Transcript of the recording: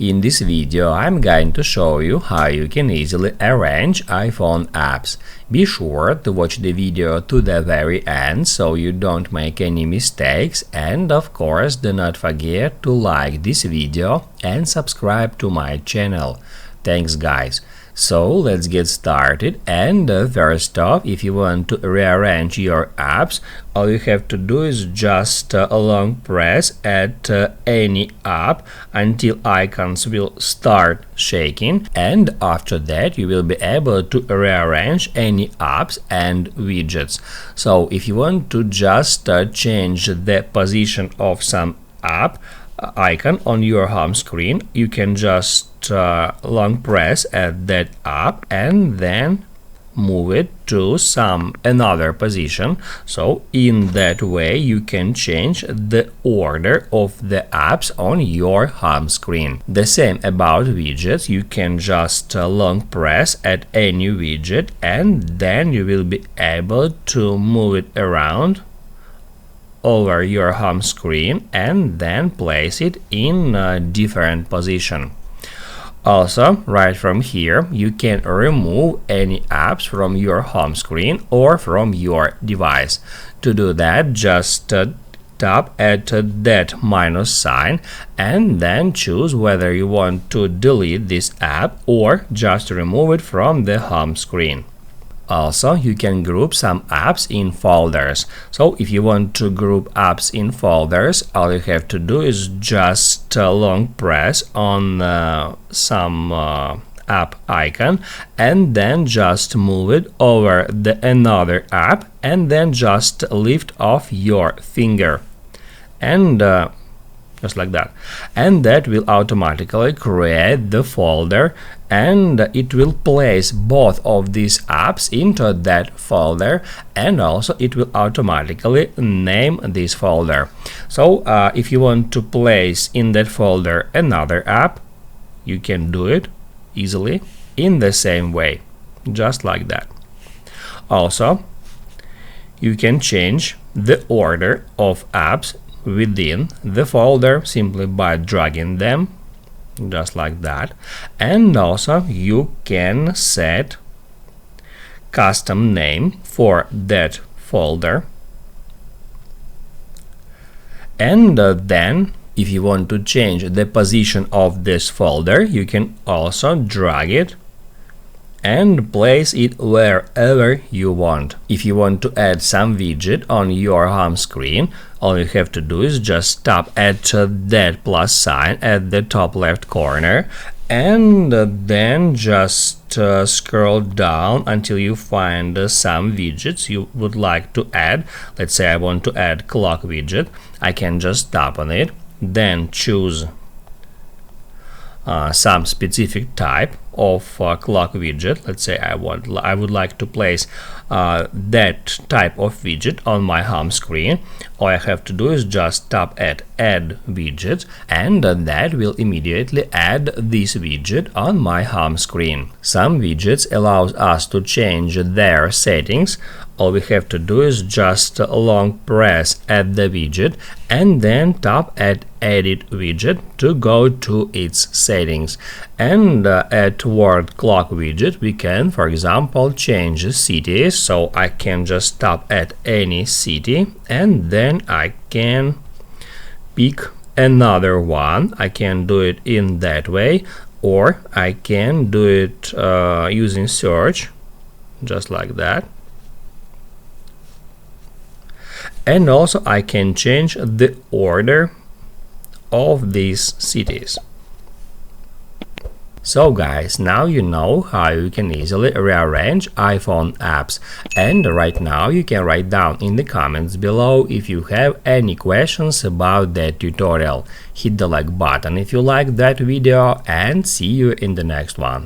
In this video I'm going to show you how you can easily arrange iPhone apps. Be sure to watch the video to the very end so you don't make any mistakes, and of course do not forget to like this video and subscribe to my channel. Thanks guys. So let's get started, and first off, if you want to rearrange your apps, all you have to do is just long press at any app until icons will start shaking, and after that you will be able to rearrange any apps and widgets. So if you want to just change the position of some app icon on your home screen, you can just long press at that app and then move it to some another position. So in that way you can change the order of the apps on your home screen. The same about widgets. You can just long press at any widget and then you will be able to move it around over your home screen and then place it in a different position. Also, right from here, you can remove any apps from your home screen or from your device. To do that, just tap at that minus sign and then choose whether you want to delete this app or just remove it from the home screen. Also, you can group some apps in folders. So if you want to group apps in folders, all you have to do is just long press on some app icon and then just move it over another app and then just lift off your finger and just like that, and that will automatically create the folder and it will place both of these apps into that folder, and also it will automatically name this folder. So if you want to place in that folder another app, you can do it easily in the same way, just like that. Also, you can change the order of apps within the folder simply by dragging them, just like that. And also you can set custom name for that folder, and then if you want to change the position of this folder, you can also drag it and place it wherever you want. If you want to add some widget on your home screen, all you have to do is just tap at that plus sign at the top left corner and then just scroll down until you find some widgets you would like to add. Let's say I want to add clock widget. I can just tap on it, then choose some specific type of clock widget. Let's say I would like to place that type of widget on my home screen. All I have to do is just tap at add widget and that will immediately add this widget on my home screen. Some widgets allows us to change their settings. All we have to do is just long press at the widget and then tap at edit widget to go to its settings. And at word clock widget we can, for example, change cities. So I can just tap at any city and then I can pick another one. I can do it in that way, or I can do it using search, just like that. And also I can change the order of these cities. So guys, now you know how you can easily rearrange iPhone apps, and right now you can write down in the comments below if you have any questions about that tutorial. Hit the like button if you like that video, and see you in the next one.